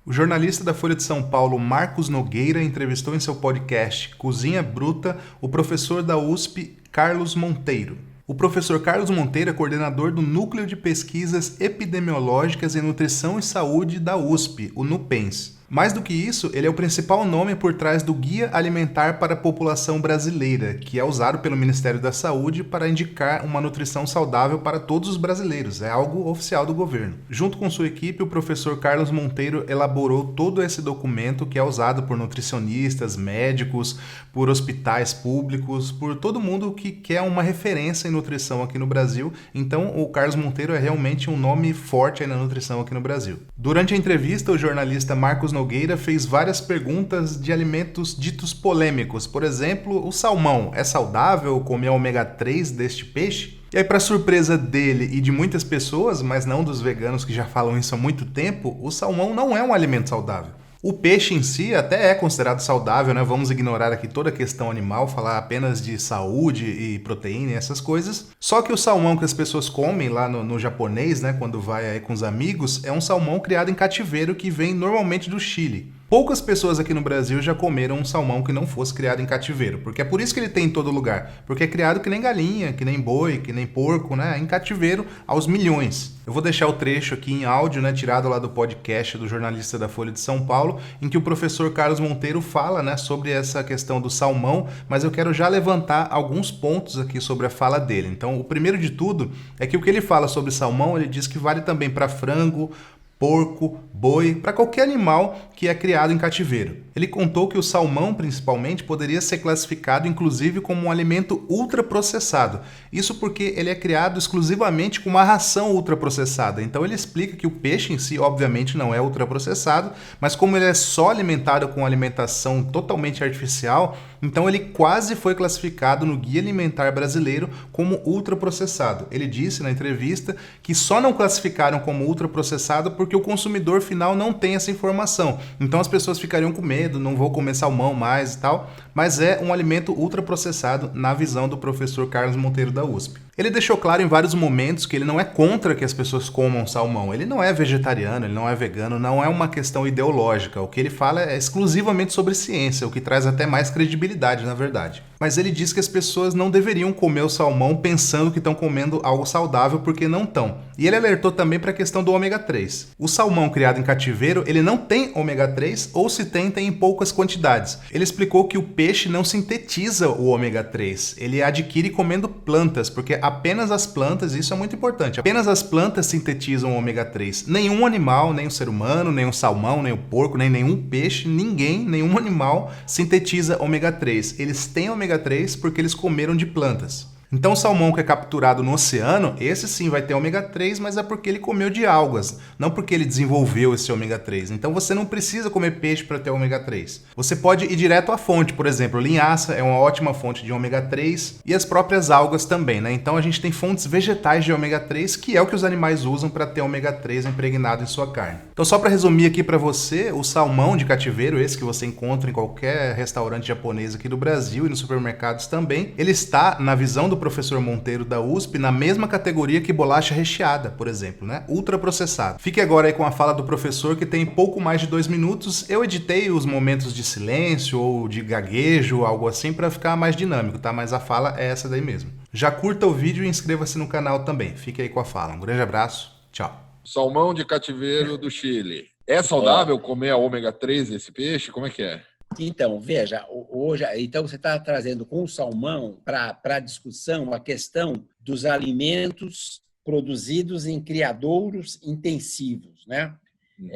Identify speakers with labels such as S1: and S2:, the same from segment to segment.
S1: O jornalista da Folha de São Paulo, Marcos Nogueira, entrevistou em seu podcast Cozinha Bruta o professor da USP, Carlos Monteiro. O professor Carlos Monteiro é coordenador do Núcleo de Pesquisas Epidemiológicas em Nutrição e Saúde da USP, o NUPENS. Mais do que isso, ele é o principal nome por trás do Guia Alimentar para a População Brasileira, que é usado pelo Ministério da Saúde para indicar uma nutrição saudável para todos os brasileiros. É algo oficial do governo. Junto com sua equipe, o professor Carlos Monteiro elaborou todo esse documento que é usado por nutricionistas, médicos, por hospitais públicos, por todo mundo que quer uma referência em nutrição aqui no Brasil. Então, o Carlos Monteiro é realmente um nome forte aí na nutrição aqui no Brasil. Durante a entrevista, o jornalista Marcos Nogueira fez várias perguntas de alimentos ditos polêmicos. Por exemplo, o salmão é saudável comer ômega 3 deste peixe? E aí, para surpresa dele e de muitas pessoas, mas não dos veganos que já falam isso há muito tempo, o salmão não é um alimento saudável. O peixe em si até é considerado saudável, né? Vamos ignorar aqui toda a questão animal, falar apenas de saúde e proteína e essas coisas. Só que o salmão que as pessoas comem lá no japonês, né? Quando vai aí com os amigos, é um salmão criado em cativeiro que vem normalmente do Chile. Poucas pessoas aqui no Brasil já comeram um salmão que não fosse criado em cativeiro, porque é por isso que ele tem em todo lugar, porque é criado que nem galinha, que nem boi, que nem porco, né, em cativeiro aos milhões. Eu vou deixar o trecho aqui em áudio, né, tirado lá do podcast do jornalista da Folha de São Paulo, em que o professor Carlos Monteiro fala, né, sobre essa questão do salmão, mas eu quero já levantar alguns pontos aqui sobre a fala dele. Então, o primeiro de tudo é que o que ele fala sobre salmão, ele diz que vale também para frango, porco, boi, para qualquer animal que é criado em cativeiro. Ele contou que o salmão, principalmente, poderia ser classificado inclusive como um alimento ultraprocessado. Isso porque ele é criado exclusivamente com uma ração ultraprocessada. Então ele explica que o peixe em si, obviamente, não é ultraprocessado, mas como ele é só alimentado com alimentação totalmente artificial, então ele quase foi classificado no Guia Alimentar Brasileiro como ultraprocessado. Ele disse na entrevista que só não classificaram como ultraprocessado porque o consumidor final não tem essa informação. Então as pessoas ficariam com medo, não vou comer salmão mais e tal, mas é um alimento ultraprocessado na visão do professor Carlos Monteiro da USP. Ele deixou claro em vários momentos que ele não é contra que as pessoas comam salmão. Ele não é vegetariano, ele não é vegano, não é uma questão ideológica. O que ele fala é exclusivamente sobre ciência, o que traz até mais credibilidade, na verdade. Mas ele diz que as pessoas não deveriam comer o salmão pensando que estão comendo algo saudável, porque não estão. E ele alertou também para a questão do ômega 3. O salmão criado em cativeiro, ele não tem ômega 3, ou se tem, tem em poucas quantidades. Ele explicou que o peixe não sintetiza o ômega 3, ele adquire comendo plantas, porque apenas as plantas, isso é muito importante, apenas as plantas sintetizam o ômega 3. Nenhum animal, nem o ser humano, nem o salmão, nem o porco, nem nenhum peixe, ninguém, nenhum animal sintetiza ômega 3. Eles têm ômega 3 porque eles comeram de plantas. Então o salmão que é capturado no oceano, esse sim vai ter ômega 3, mas é porque ele comeu de algas, não porque ele desenvolveu esse ômega 3. Então você não precisa comer peixe para ter ômega 3. Você pode ir direto à fonte, por exemplo, linhaça é uma ótima fonte de ômega 3 e as próprias algas também, né? Então a gente tem fontes vegetais de ômega 3, que é o que os animais usam para ter ômega 3 impregnado em sua carne. Então só para resumir aqui para você, o salmão de cativeiro, esse que você encontra em qualquer restaurante japonês aqui do Brasil e nos supermercados também, ele está, na visão do professor Monteiro da USP, na mesma categoria que bolacha recheada, por exemplo, né? Ultraprocessado. Fique agora aí com a fala do professor, que tem pouco mais de 2 minutos. Eu editei os momentos de silêncio ou de gaguejo, algo assim, para ficar mais dinâmico, tá? Mas a fala é essa daí mesmo. Já curta o vídeo e inscreva-se no canal também. Fique aí com a fala. Um grande abraço. Tchau.
S2: Salmão de cativeiro do Chile. É saudável comer a ômega 3 desse peixe? Como é que é?
S3: Então, veja, hoje, então você está trazendo com o salmão para a discussão a questão dos alimentos produzidos em criadouros intensivos, né?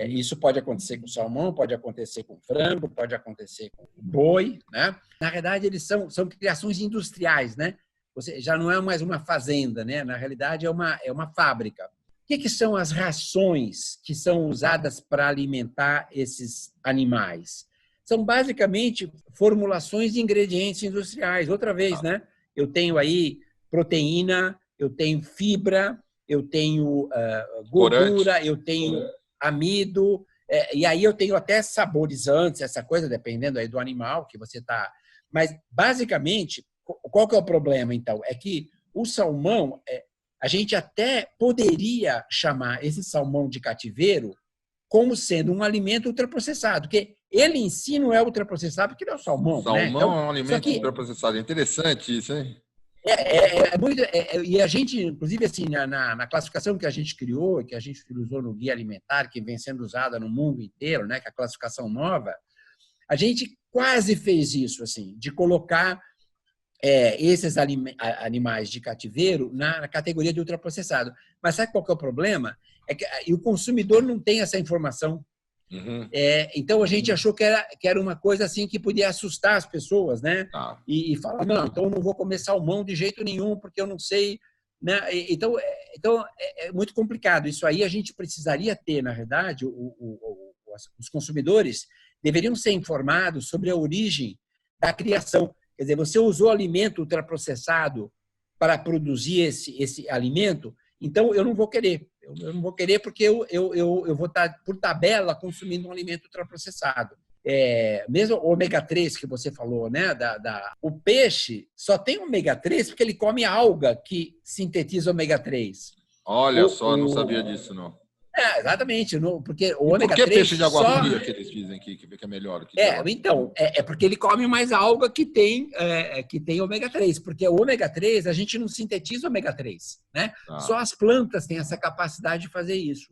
S3: Isso pode acontecer com salmão, pode acontecer com frango, pode acontecer com boi, né? Na verdade, eles são criações industriais, né? Você já não é mais uma fazenda, né? Na realidade, é uma fábrica. O que são as rações que são usadas para alimentar esses animais? São basicamente formulações de ingredientes industriais. Outra vez, né? Eu tenho aí proteína, eu tenho fibra, eu tenho gordura, eu tenho amido, e aí eu tenho até saborizantes, essa coisa, dependendo aí do animal que você está. Mas, basicamente, qual que é o problema, então? É que o salmão, a gente até poderia chamar esse salmão de cativeiro como sendo um alimento ultraprocessado, porque ele em si não é ultraprocessado, porque ele é o salmão.
S2: Salmão,
S3: né? Então,
S2: é um alimento ultraprocessado. É interessante isso, hein?
S3: E a gente, inclusive, assim, na classificação que a gente criou, que a gente usou no Guia Alimentar, que vem sendo usada no mundo inteiro, né, que é a classificação nova, a gente quase fez isso, assim, de colocar esses animais de cativeiro na categoria de ultraprocessado. Mas sabe qual que é o problema? É que o consumidor não tem essa informação.
S2: Uhum.
S3: Então a gente achou que era uma coisa assim que podia assustar as pessoas, né?
S2: Ah.
S3: E falar, não, então eu não vou comer salmão de jeito nenhum, porque eu não sei. Né? Então é muito complicado. Isso aí a gente precisaria ter, na verdade, os consumidores deveriam ser informados sobre a origem da criação. Quer dizer, você usou alimento ultraprocessado para produzir esse alimento, então eu não vou querer. Eu não vou querer porque eu vou estar, por tabela, consumindo um alimento ultraprocessado. Mesmo o ômega 3 que você falou, né? O peixe só tem ômega 3 porque ele come alga que sintetiza ômega 3.
S2: Olha só, não sabia disso, não.
S3: Exatamente, porque o
S2: ômega 3 peixe de água
S3: só...
S2: fria que eles dizem que é melhor?
S3: Então, porque ele come mais alga que tem ômega 3, porque o ômega 3, a gente não sintetiza ômega 3, né? Só as plantas têm essa capacidade de fazer isso.